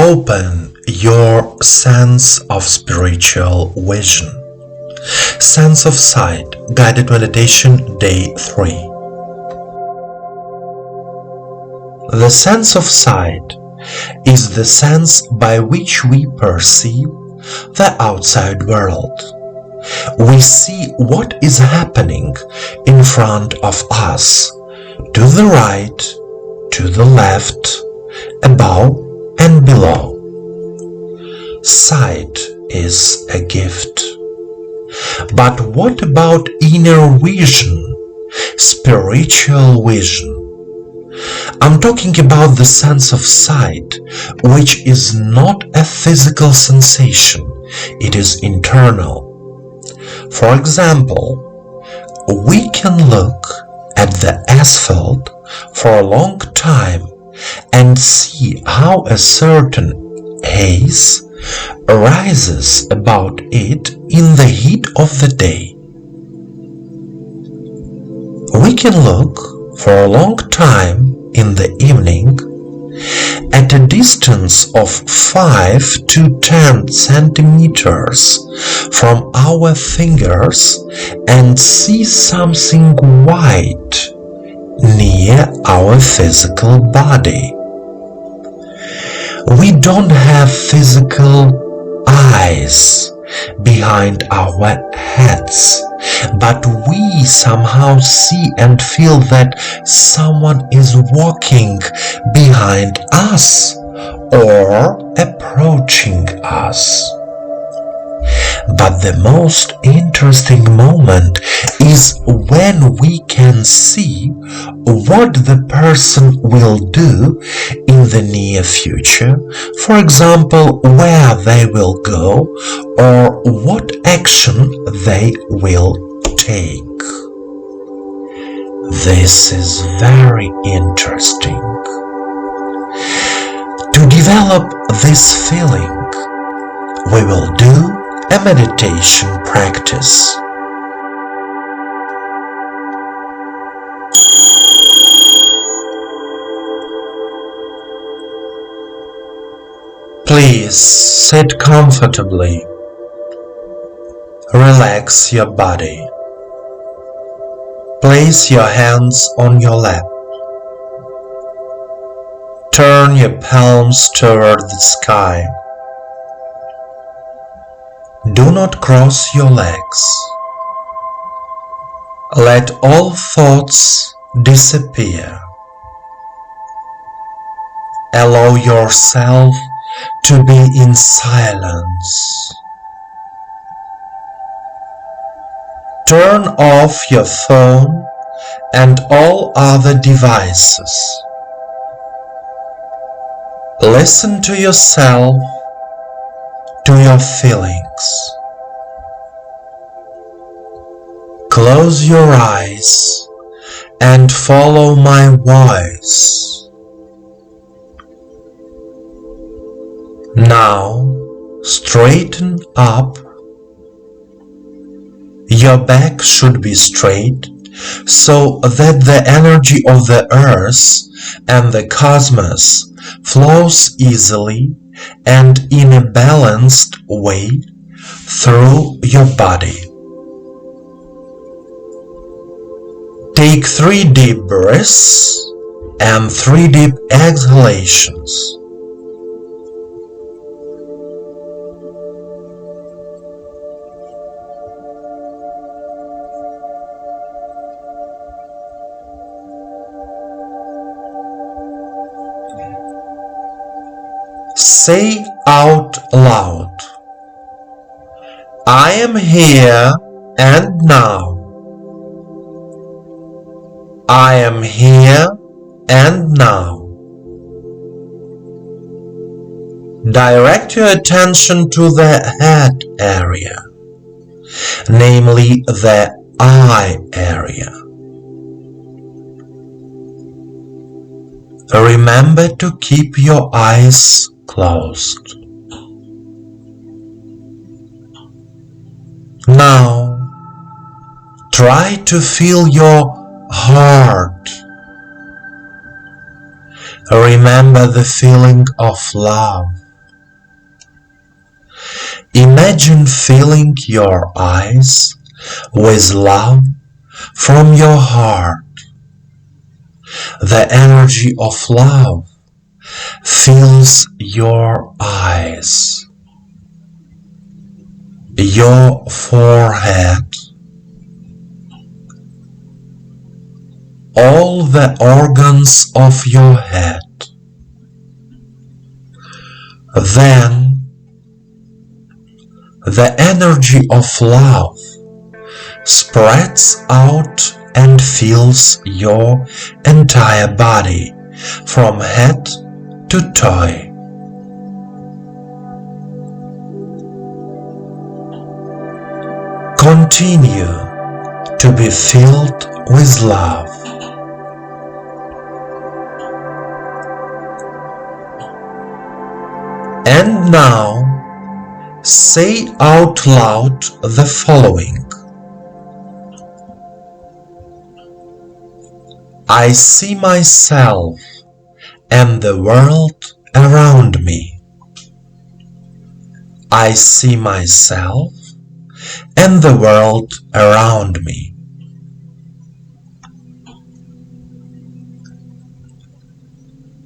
Open your sense of spiritual vision. Sense of sight, guided meditation, day 3. The sense of sight is the sense by which we perceive the outside world. We see what is happening in front of us, to the right, to the left, above and below. Sight is a gift. But what about inner vision, spiritual vision? I'm talking about the sense of sight, which is not a physical sensation, it is internal. For example, we can look at the asphalt for a long time and see how a certain haze arises about it in the heat of the day. We can look for a long time in the evening at a distance of 5 to 10 centimeters from our fingers and see something white near our physical body. We don't have physical eyes behind our heads, but we somehow see and feel that someone is walking behind us or approaching us. But the most interesting moment is when we can see what the person will do in the near future, for example, where they will go or what action they will take. This is very interesting. To develop this feeling, we will do a meditation practice. Please sit comfortably. Relax your body. Place your hands on your lap. Turn your palms toward the sky. Do not cross your legs. Let all thoughts disappear. Allow yourself to be in silence. Turn off your phone and all other devices. Listen to yourself, to your feelings. Close your eyes and follow my voice. Now straighten up. Your back should be straight so that the energy of the earth and the cosmos flows easily and in a balanced way through your body. Take 3 deep breaths and 3 deep exhalations. Say out loud, I am here and now. I am here and now. Direct your attention to the head area, namely the eye area. Remember to keep your eyes closed. Now, try to feel your heart. Remember the feeling of love. Imagine filling your eyes with love from your heart. The energy of love fills your eyes, your forehead, all the organs of your head. Then the energy of love spreads out and fills your entire body from head to toe. Continue to be filled with love. And now say out loud the following. I see myself and the world around me. I see myself and the world around me.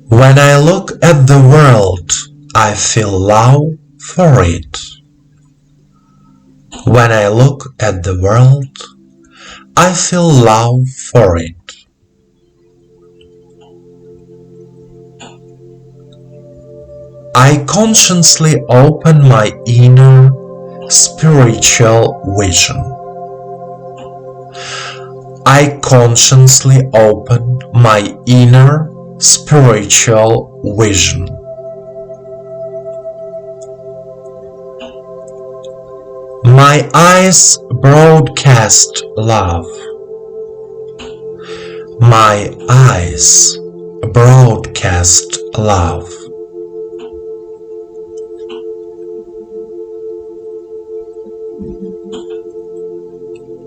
When I look at the world, I feel love for it. When I look at the world, I feel love for it. I consciously open my inner spiritual vision. I consciously open my inner spiritual vision. My eyes broadcast love. My eyes broadcast love.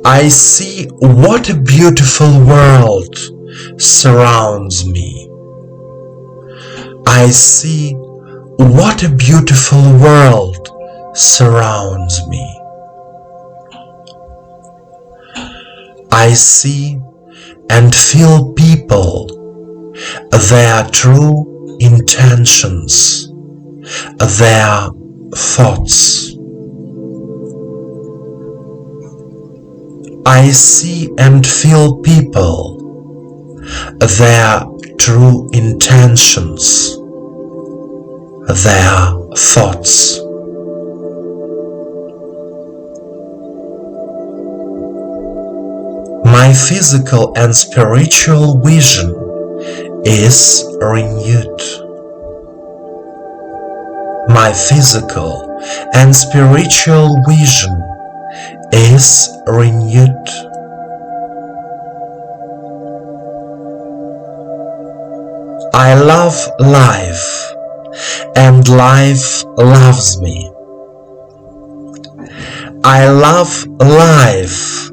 I see what a beautiful world surrounds me. I see what a beautiful world surrounds me. I see and feel people, their true intentions, their thoughts. I see and feel people, their true intentions, their thoughts. My physical and spiritual vision is renewed. My physical and spiritual vision is renewed. I love life, and life loves me. I love life,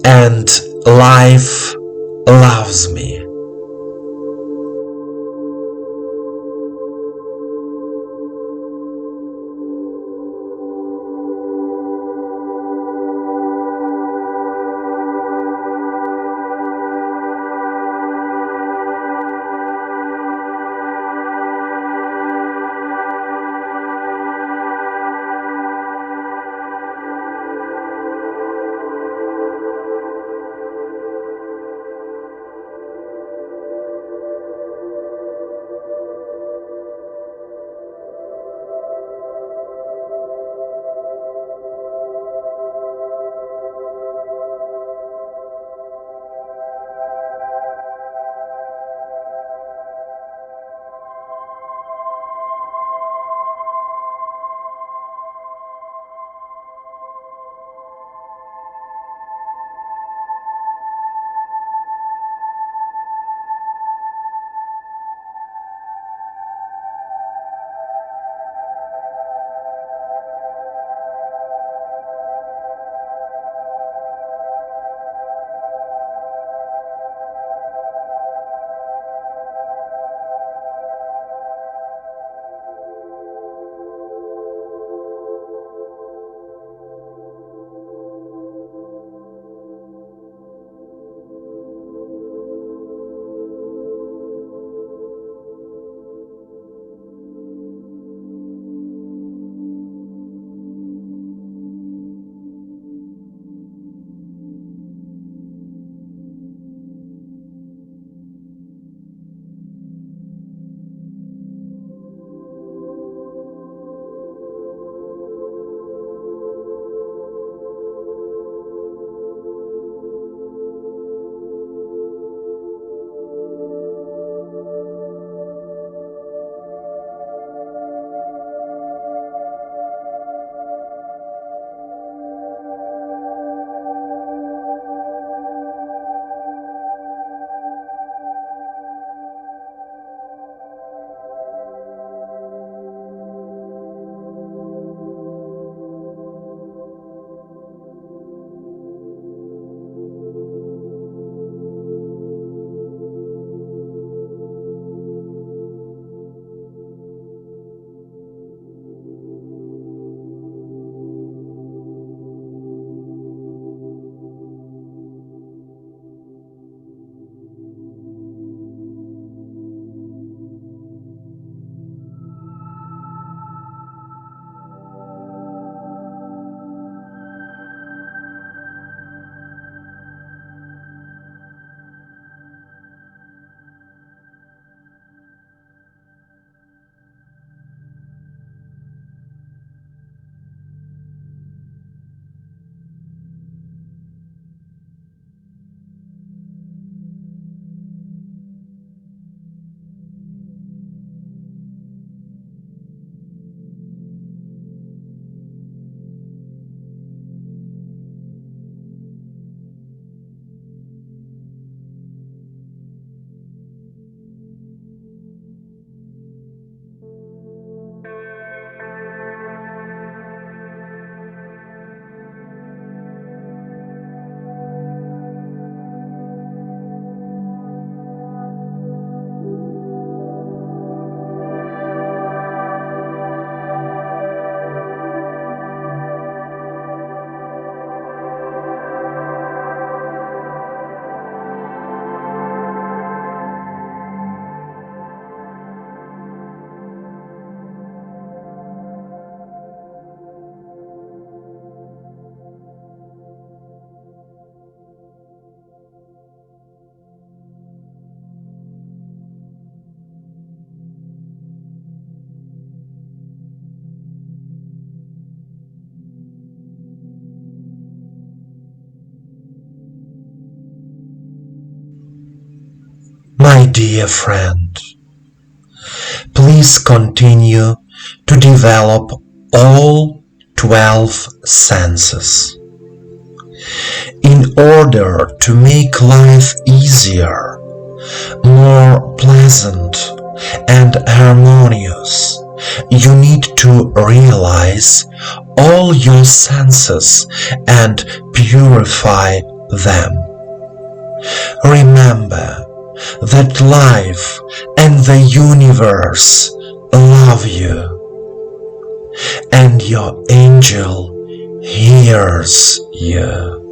and life loves me. My dear friend, please continue to develop all 12 senses. In order to make life easier, more pleasant, and harmonious, you need to realize all your senses and purify them. Remember that life and the universe love you, and your angel hears you.